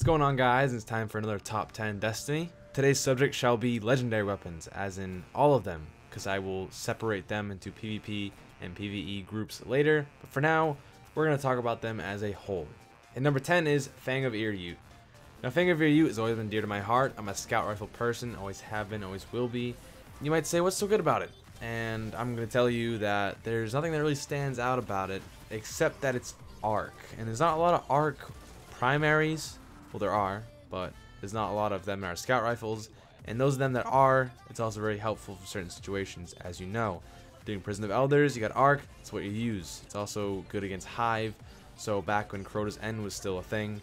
What's going on, guys? It's time for another top 10 Destiny. Today's subject shall be legendary weapons, as in all of them, because I will separate them into PvP and PvE groups later, but for now we're going to talk about them as a whole. And number 10 is Fang of Ute. Now, Fang of Ute has always been dear to my heart. I'm a scout rifle person, always have been, always will be. You might say, what's so good about it? And I'm going to tell you that there's nothing that really stands out about it except that it's arc, and there's not a lot of arc primaries. Well, there are, but there's not a lot of them that are scout rifles, and those of them that are, it's also very helpful for certain situations, as you know. Doing Prison of Elders, you got arc, it's what you use. It's also good against Hive, so back when CROTA's End was still a thing,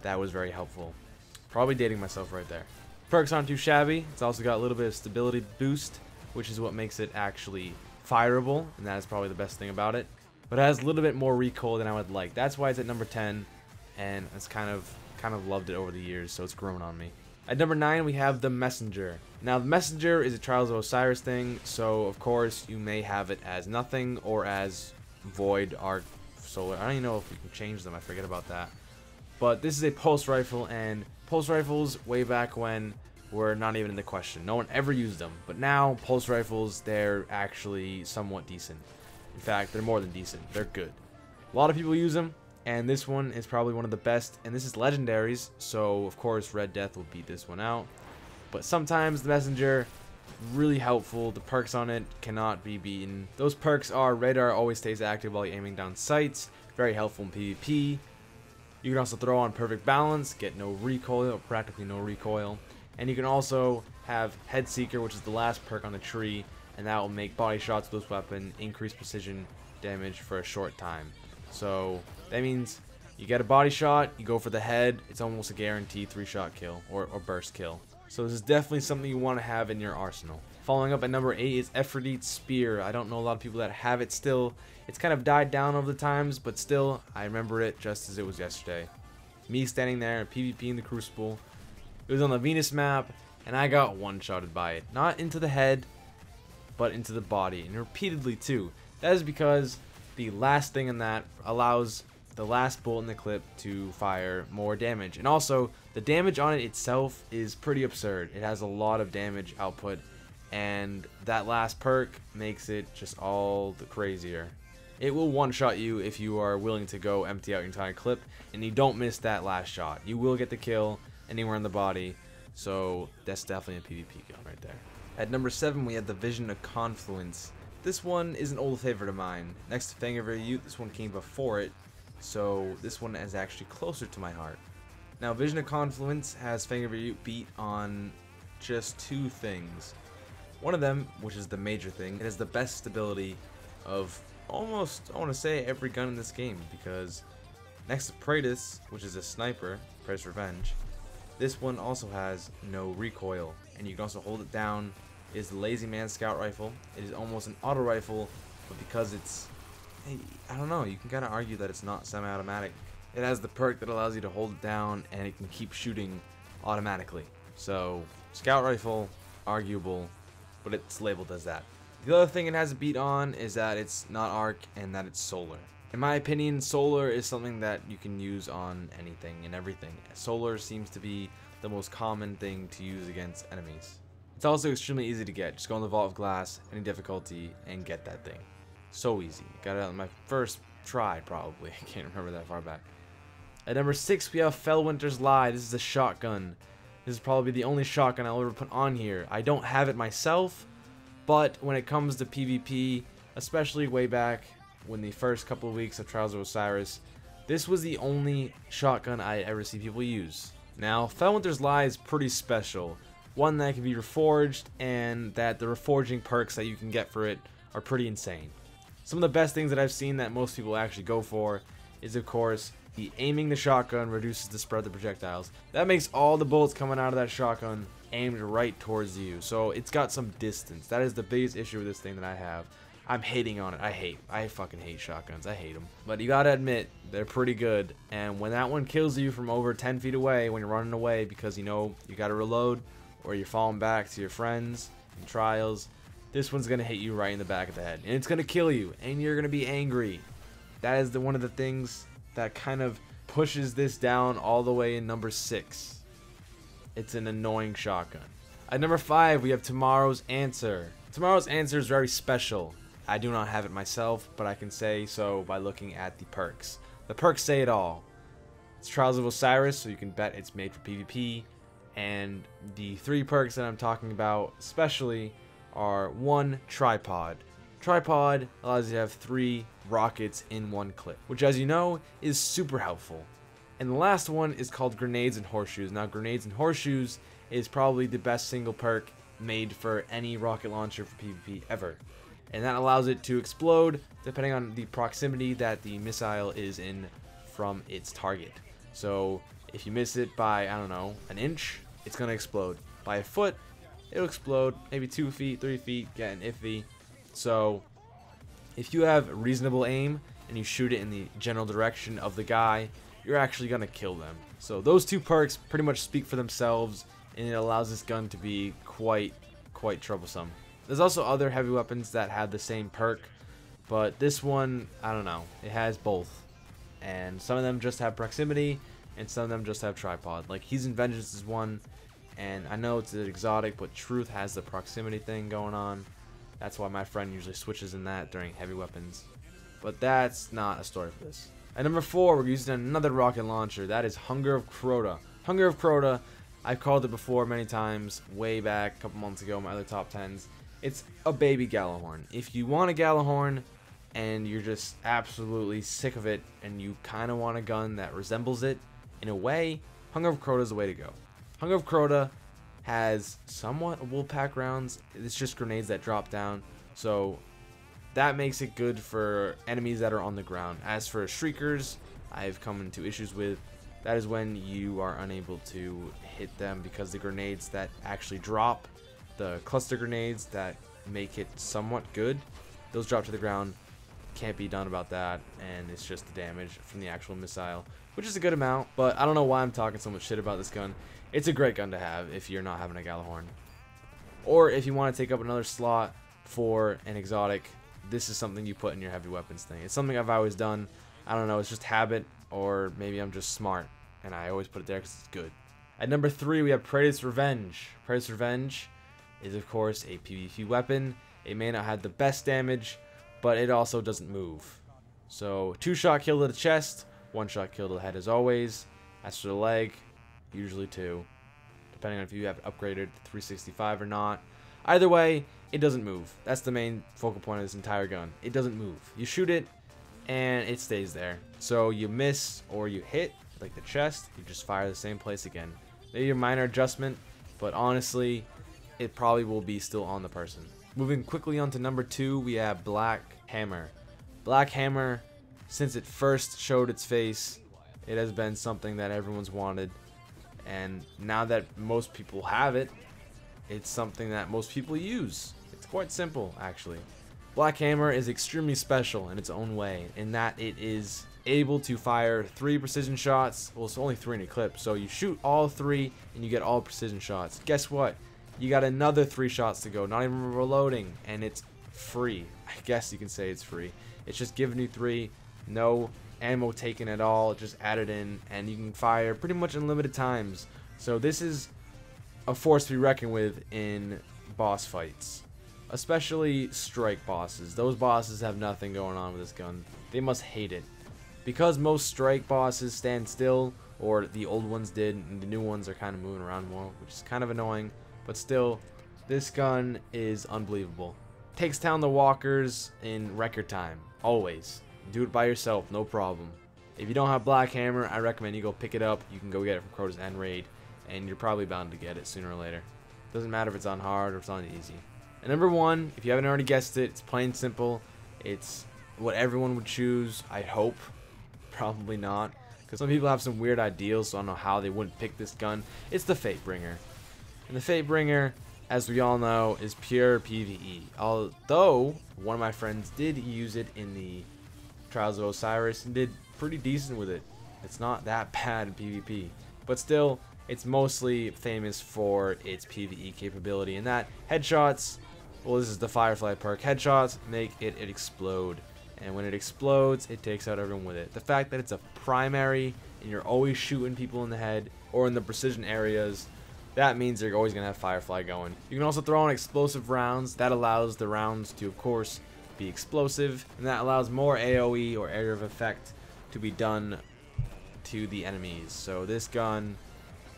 that was very helpful. Probably dating myself right there. Perks aren't too shabby. It's also got a little bit of stability boost, which is what makes it actually fireable, and that is probably the best thing about it. But it has a little bit more recoil than I would like. That's why it's at number 10, and it's kind of loved it over the years, so it's grown on me. At number 9, we have the Messenger. Now, the Messenger is a Trials of Osiris thing, so of course you may have it as nothing or as void, arc, solar. I don't even know if we can change them. I forget about that. But this is a pulse rifle, and pulse rifles way back when were not even in the question. No one ever used them, but now pulse rifles, they're actually somewhat decent. In fact, they're more than decent. They're good. A lot of people use them, and this one is probably one of the best, and this is legendaries, so of course Red Death will beat this one out. But sometimes the Messenger, really helpful. The perks on it cannot be beaten. Those perks are radar always stays active while you're aiming down sights, very helpful in PvP. You can also throw on perfect balance, get no recoil, or practically no recoil. And you can also have Head Seeker, which is the last perk on the tree, and that will make body shots with this weapon increase precision damage for a short time. So that means you get a body shot, you go for the head, it's almost a guaranteed 3-shot kill or burst kill. So this is definitely something you want to have in your arsenal. Following up at number 8 is EFRIDEET'S Spear. I don't know a lot of people that have it still. It's kind of died down over the times, but still, I remember it just as it was yesterday. Me standing there, PvP in the Crucible. It was on the Venus map, and I got one-shotted by it. Not into the head, but into the body, and repeatedly too. That is because the last thing in that allows the last bullet in the clip to fire more damage. And also, the damage on it itself is pretty absurd. It has a lot of damage output, and that last perk makes it just all the crazier. It will one-shot you if you are willing to go empty out your entire clip, and you don't miss that last shot. You will get the kill anywhere in the body, so that's definitely a PvP kill right there. At number 7, we have the Vision of Confluence. This one is an old favorite of mine. Next to Fang of Ute, this one came before it, so this one is actually closer to my heart. Now, Vision of Confluence has Fang of Ute beat on just 2 things. One of them, which is the major thing, it has the best stability of almost, I want to say, every gun in this game, because next to PRAEDYTH'S, which is a sniper, PRAEDYTH'S Revenge, this one also has no recoil, and you can also hold it down. It is the Lazy Man Scout Rifle. It is almost an auto rifle, but because it's, I don't know, you can kind of argue that it's not semi-automatic. It has the perk that allows you to hold it down, and it can keep shooting automatically. So, Scout Rifle, arguable, but it's labeled as that. The other thing it has a beat on is that it's not arc and that it's solar. In my opinion, solar is something that you can use on anything and everything. Solar seems to be the most common thing to use against enemies. It's also extremely easy to get. Just go on the Vault of Glass, any difficulty, and get that thing. So easy. Got it on my first try, probably. I can't remember that far back. At number 6, we have FELWINTERS Lie. This is a shotgun. This is probably the only shotgun I'll ever put on here. I don't have it myself, but when it comes to PvP, especially way back when the first couple of weeks of Trials of Osiris, this was the only shotgun I ever see people use. Now, FELWINTERS Lie is pretty special. One that can be reforged, and that the reforging perks that you can get for it are pretty insane. Some of the best things that I've seen that most people actually go for is, of course, the aiming the shotgun reduces the spread of the projectiles. That makes all the bullets coming out of that shotgun aimed right towards you, so it's got some distance. That is the biggest issue with this thing that I have. I'm hating on it. I fucking hate shotguns. I hate them. But you gotta admit, they're pretty good. And when that one kills you from over 10 feet away, when you're running away because you know you gotta reload, or you're falling back to your friends in trials, this one's gonna hit you right in the back of the head, and it's gonna kill you, and you're gonna be angry. That is one of the things that kind of pushes this down all the way in number 6. It's an annoying shotgun. At number 5, we have Tomorrow's Answer. Tomorrow's Answer is very special. I do not have it myself, but I can say so by looking at the perks. The perks say it all. It's Trials of Osiris, so you can bet it's made for PvP. And the 3 perks that I'm talking about especially are 1, Tripod. Tripod allows you to have 3 rockets in one clip, which, as you know, is super helpful. And the last one is called Grenades and Horseshoes. Now, Grenades and Horseshoes is probably the best single perk made for any rocket launcher for PvP ever. And that allows it to explode depending on the proximity that the missile is in from its target. So if you miss it by, I don't know, an inch, it's going to explode. By a foot, it'll explode. Maybe 2 feet, 3 feet, getting iffy. So if you have reasonable aim and you shoot it in the general direction of the guy, you're actually going to kill them. So those 2 perks pretty much speak for themselves, and it allows this gun to be quite troublesome. There's also other heavy weapons that have the same perk, but this one, I don't know, it has both. And some of them just have proximity, and some of them just have tripod. Like He's in Vengeance is one, and I know it's an exotic, but Truth has the proximity thing going on. That's why my friend usually switches in that during heavy weapons. But that's not a story for this. At number 4, we're using another rocket launcher. That is Hunger of CROTA. Hunger of CROTA, I've called it before many times, way back a couple months ago, my other top 10s. It's a baby Gallahorn. If you want a Gallahorn and you're just absolutely sick of it and you kind of want a gun that resembles it in a way, Hunger of CROTA is the way to go. Hunger of CROTA has somewhat Wolfpack rounds. It's just grenades that drop down, so that makes it good for enemies that are on the ground. As for Shriekers, I've come into issues with. That is when you are unable to hit them because the grenades that actually drop, the cluster grenades that make it somewhat good, those drop to the ground. Can't be done about that, and it's just the damage from the actual missile, which is a good amount. But I don't know why I'm talking so much shit about this gun. It's a great gun to have if you're not having a Gallahorn, or if you want to take up another slot for an exotic. This is something you put in your heavy weapons thing. It's something I've always done. I don't know, it's just habit, or maybe I'm just smart and I always put it there because it's good. At number 3, we have PRAEDYTH'S Revenge. PRAEDYTH'S Revenge is, of course, a PvP weapon. It may not have the best damage, but it also doesn't move. So 2-shot kill to the chest, 1-shot kill to the head as always. As for the leg, usually 2, depending on if you have it upgraded to 365 or not. Either way, it doesn't move. That's the main focal point of this entire gun. It doesn't move. You shoot it, and it stays there. So you miss or you hit, like the chest, you just fire the same place again. Maybe a minor adjustment, but honestly, it probably will be still on the person. Moving quickly on to number 2, we have Black Hammer. Black Hammer, since it first showed its face, it has been something that everyone's wanted. And now that most people have it, it's something that most people use. It's quite simple, actually. Black Hammer is extremely special in its own way, in that it is able to fire 3 precision shots. Well, it's only 3 in a clip, so you shoot all 3 and you get all precision shots. Guess what? You got another 3 shots to go, not even reloading, and it's free. I guess you can say it's free. It's just giving you 3, no ammo taken at all, just added in, and you can fire pretty much unlimited times. So this is a force to be reckoned with in boss fights, especially strike bosses. Those bosses have nothing going on with this gun. They must hate it. Because most strike bosses stand still, or the old ones did, and the new ones are kind of moving around more, which is kind of annoying. But still, this gun is unbelievable. Takes down the walkers in record time, always. Do it by yourself, no problem. If you don't have Black Hammer, I recommend you go pick it up. You can go get it from Crota's End Raid, and you're probably bound to get it sooner or later. Doesn't matter if it's on hard or if it's on easy. And number 1, if you haven't already guessed it, it's plain simple. It's what everyone would choose, I hope. Probably not, because some people have some weird ideals, so I don't know how they wouldn't pick this gun. It's the FATEBRINGER. And the FATEBRINGER, as we all know, is pure PvE. Although, one of my friends did use it in the Trials of Osiris and did pretty decent with it. It's not that bad in PvP. But still, it's mostly famous for its PvE capability. And that headshots, well, this is the Firefly perk. Headshots make it explode. And when it explodes, it takes out everyone with it. The fact that it's a primary and you're always shooting people in the head or in the precision areas, that means you're always going to have Firefly going. You can also throw in explosive rounds. That allows the rounds to, of course, be explosive, and that allows more AoE or area of effect to be done to the enemies. So this gun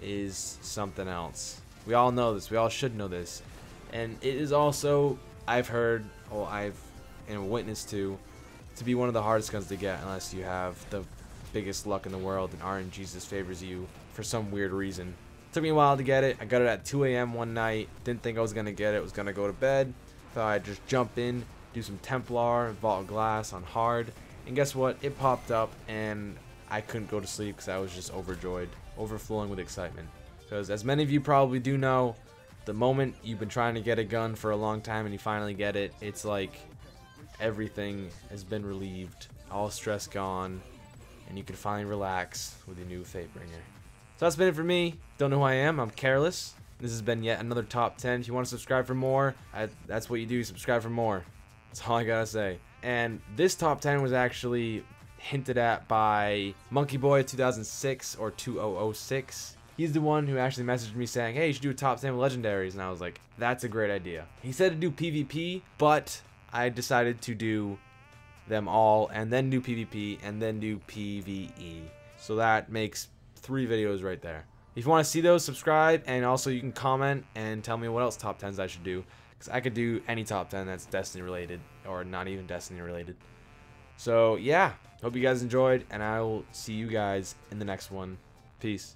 is something else. We all know this. We all should know this. And it is also, I've heard, or I've witnessed to be one of the hardest guns to get unless you have the biggest luck in the world and RNG just favors you for some weird reason. Took me a while to get it. I got it at 2 a.m. one night. Didn't think I was gonna get it. Was gonna go to bed. Thought I'd just jump in, do some Templar, Vault Glass on hard, and guess what? It popped up, and I couldn't go to sleep because I was just overjoyed, overflowing with excitement. Because as many of you probably do know, the moment you've been trying to get a gun for a long time and you finally get it, it's like everything has been relieved, all stress gone, and you can finally relax with your new Fatebringer. So that's been it for me. Don't know who I am. I'm Careless. This has been yet another top 10. If you want to subscribe for more, that's what you do. Subscribe for more. That's all I gotta say. And this top 10 was actually hinted at by Monkey Boy 2006 or 2006. He's the one who actually messaged me saying, hey, you should do a top 10 with legendaries. And I was like, that's a great idea. He said to do PvP, but I decided to do them all and then do PvP and then do PvE. So that makes 3 videos right there. If you want to see those, subscribe, and also you can comment and tell me what else top 10s I should do, because I could do any top 10 that's Destiny related or not even Destiny related. So yeah, hope you guys enjoyed, and I will see you guys in the next one. Peace.